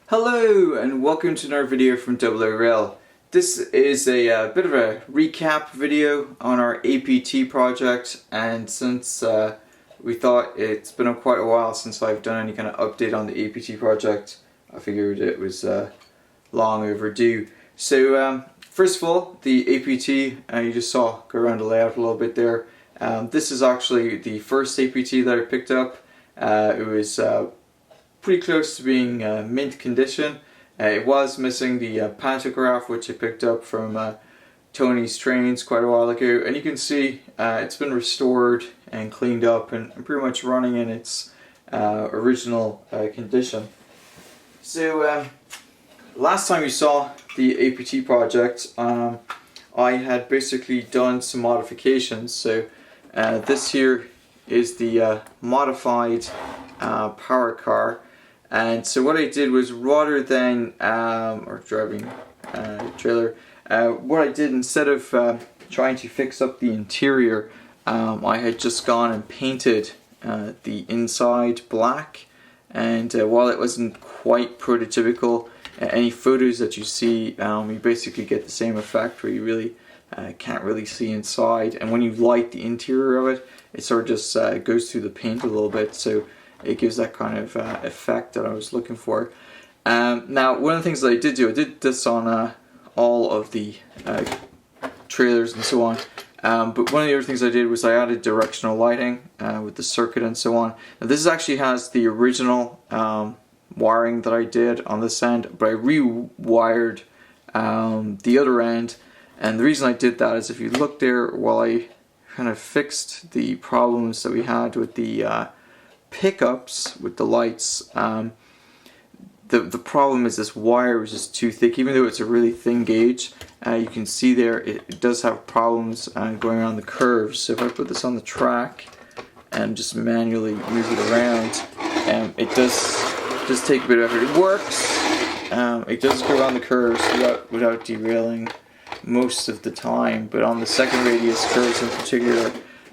Hello and welcome to another video from oorail. This is a bit of a recap video on our APT project, and since we thought it's been quite a while since I've done any kind of update on the APT project, I figured it was long overdue. So first of all, the APT, you just saw go around the layout a little bit there. This is actually the first APT that I picked up. It was pretty close to being mint condition. It was missing the pantograph, which I picked up from Tony's Trains quite a while ago, and you can see it's been restored and cleaned up and pretty much running in its original condition. So last time you saw the APT project, I had basically done some modifications. So this here is the modified power car. And so what I did was, rather than or driving trailer, what I did, instead of trying to fix up the interior, I had just gone and painted the inside black. And while it wasn't quite prototypical, any photos that you see, you basically get the same effect where you really can't really see inside. And when you light the interior of it, it sort of just goes through the paint a little bit. So it gives that kind of effect that I was looking for. Now, one of the things that I did this on all of the trailers and so on. But one of the other things I did was I added directional lighting with the circuit and so on. Now, this actually has the original wiring that I did on this end, but I rewired the other end. And the reason I did that is, if you look there, while I kind of fixed the problems that we had with the pickups with the lights, the problem is this wire was just too thick. Even though it's a really thin gauge, you can see there it does have problems going around the curves. So if I put this on the track and just manually move it around, it does take a bit of effort. It works. It does go around the curves without derailing most of the time, but on the second radius curves in particular,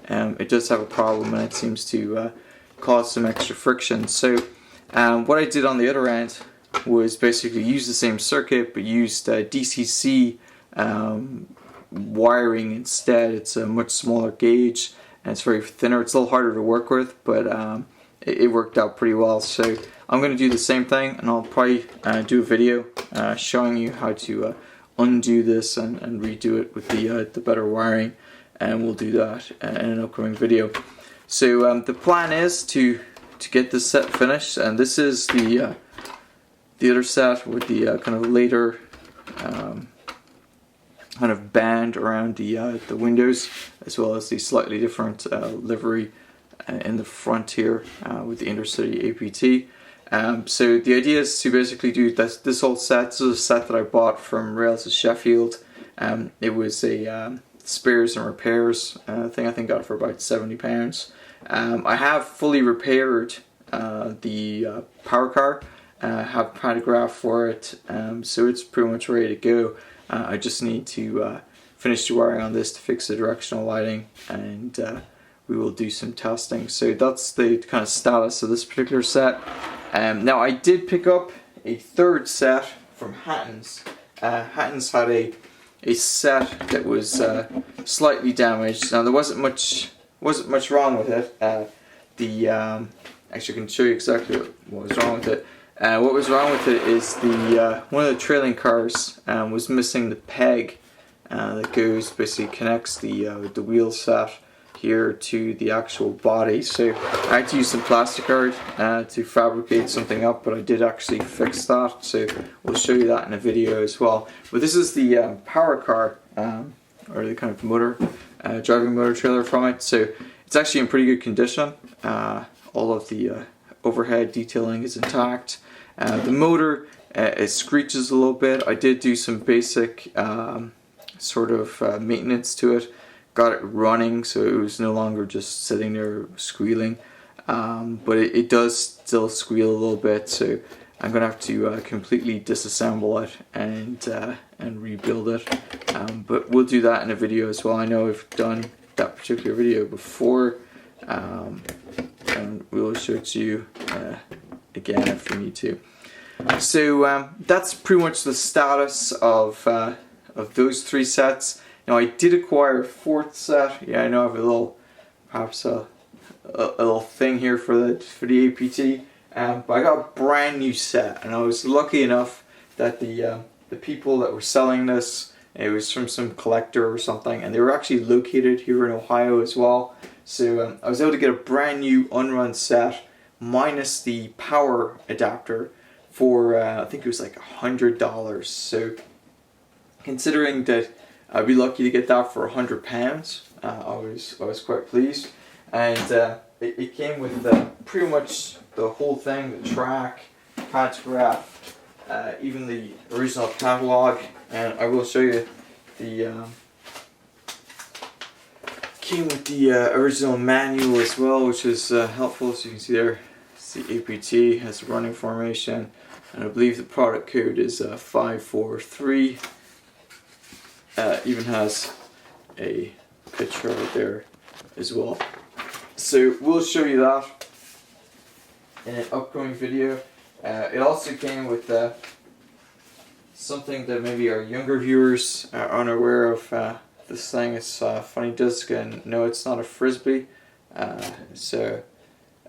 it does have a problem, and it seems to cause some extra friction. So what I did on the other end was basically use the same circuit, but used DCC wiring instead. It's a much smaller gauge and it's very thinner. It's a little harder to work with, but it worked out pretty well. So I'm going to do the same thing, and I'll probably do a video showing you how to undo this and redo it with the better wiring, and we'll do that in an upcoming video. So the plan is to get this set finished, and this is the other set with the kind of later kind of band around the windows, as well as the slightly different livery in the front here with the intercity APT. So the idea is to basically do this whole set. This is a set that I bought from Rails of Sheffield. It was a spares and repairs thing. I think got it for about £70. I have fully repaired the power car. Have a pantograph for it, so it's pretty much ready to go. I just need to finish the wiring on this to fix the directional lighting, and we will do some testing. So that's the kind of status of this particular set. Now, I did pick up a third set from Hatton's. Hatton's had a set that was slightly damaged. Now, there wasn't much wrong with it. Actually, I can show you exactly what was wrong with it. What was wrong with it is one of the trailing cars was missing the peg that basically connects the wheel set here to the actual body. So I had to use some plastic art to fabricate something up, but I did actually fix that. So we'll show you that in a video as well. But this is the power car, or the kind of motor, driving motor trailer from it. So it's actually in pretty good condition. All of the overhead detailing is intact. The motor, it screeches a little bit. I did do some basic sort of maintenance to it. Got it running, so it was no longer just sitting there squealing. But it does still squeal a little bit, so I'm gonna have to completely disassemble it and rebuild it. But we'll do that in a video as well. I know I've done that particular video before, and we'll show it to you again if we need to. So that's pretty much the status of those 3 sets. Now I did acquire a 4th set. Yeah, I know I have a little, perhaps a little thing here for the APT. But I got a brand new set, and I was lucky enough that the people that were selling this, it was from some collector or something, and they were actually located here in Ohio as well. So I was able to get a brand new unrun set minus the power adapter for I think it was like $100. So considering that I'd be lucky to get that for £100, I was quite pleased. And it came with pretty much the whole thing, the track, pantograph, even the original catalog, and I will show you the came with the original manual as well, which is helpful. So you can see there, it's the APT, has a running formation, and I believe the product code is 543. Even has a picture right there as well. So we'll show you that in an upcoming video. It also came with something that maybe our younger viewers are unaware of. This thing is a funny disc, and no, it's not a frisbee. So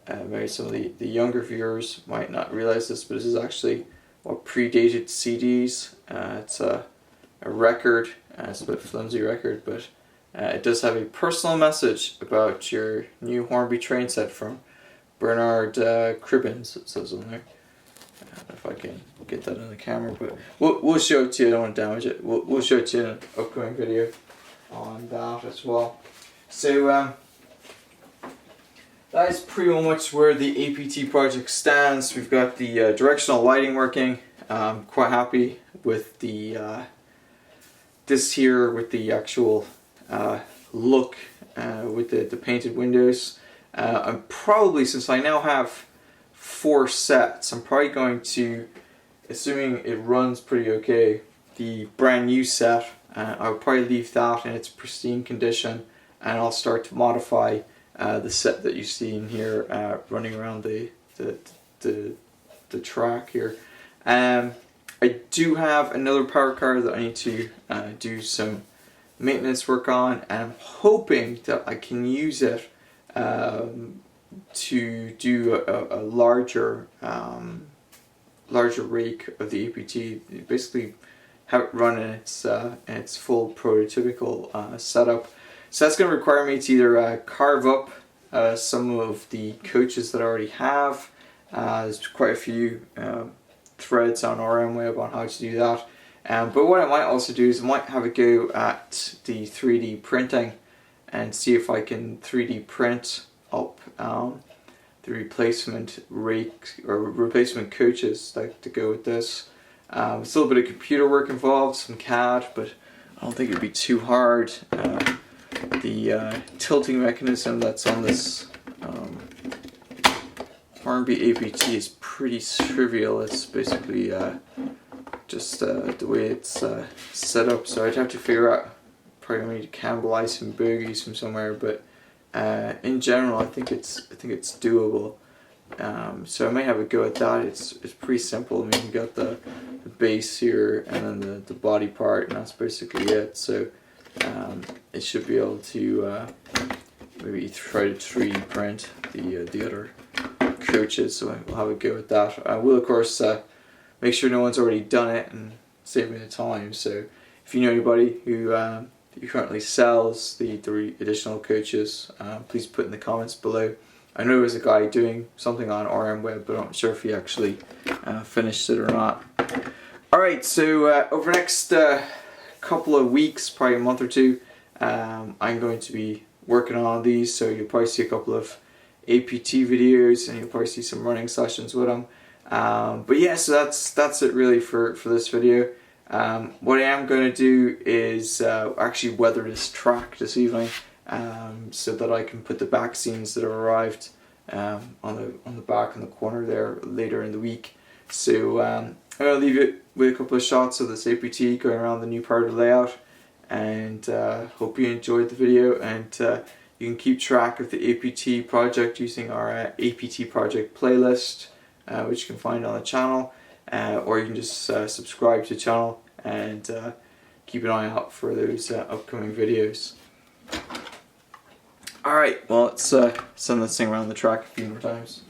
maybe some of the younger viewers might not realize this, but this is actually what predated CDs. It's a record. It's a bit flimsy record, but it does have a personal message about your new Hornby train set from Bernard Cribbins, it says on there. If I can get that in the camera, but we'll show it to you. I don't want to damage it. We'll show it to you in an upcoming video on that as well. So that is pretty much where the APT project stands. We've got the directional lighting working. I'm quite happy with the this here with the actual look with the painted windows. I'm probably, since I now have 4 sets, I'm probably going to, assuming it runs pretty okay, the brand new set, I'll probably leave that in its pristine condition, and I'll start to modify the set that you see in here running around the track here. I do have another power car that I need to do some maintenance work on, and I'm hoping that I can use it to do a larger rake of the APT. Basically have it run in its full prototypical setup. So that's going to require me to either carve up some of the coaches that I already have. There's quite a few threads on RM Web on how to do that. But what I might also do is I might have a go at the 3D printing and see if I can 3D print up the replacement rake or replacement coaches to go with this. It's a little bit of computer work involved, some CAD, but I don't think it'd be too hard. The tilting mechanism that's on this Hornby APT is pretty trivial. It's basically just the way it's set up, so I'd have to figure out, probably need to cannibalize some bogies from somewhere, but in general I think it's doable. So I may have a go at that. It's pretty simple. I mean, you got the base here and then the body part, and that's basically it. So it should be able to maybe try to 3D print the other coaches, so we'll have a go at that. We'll of course make sure no one's already done it and save me the time. So if you know anybody who currently sells the additional coaches, please put in the comments below. I know there's a guy doing something on RM Web, but I'm not sure if he actually finished it or not. Alright, so over the next couple of weeks, probably a month or two, I'm going to be working on these, so you'll probably see a couple of APT videos, and you'll probably see some running sessions with them. But yeah, so that's it really for this video. What I am going to do is actually weather this track this evening, so that I can put the back scenes that have arrived on the back in the corner there later in the week. So I'm going to leave it with a couple of shots of this APT going around the new part of the layout, and hope you enjoyed the video, and you can keep track of the APT project using our APT project playlist, which you can find on the channel. or you can just subscribe to the channel and keep an eye out for those upcoming videos. Alright, well, let's send this thing around the track a few more times.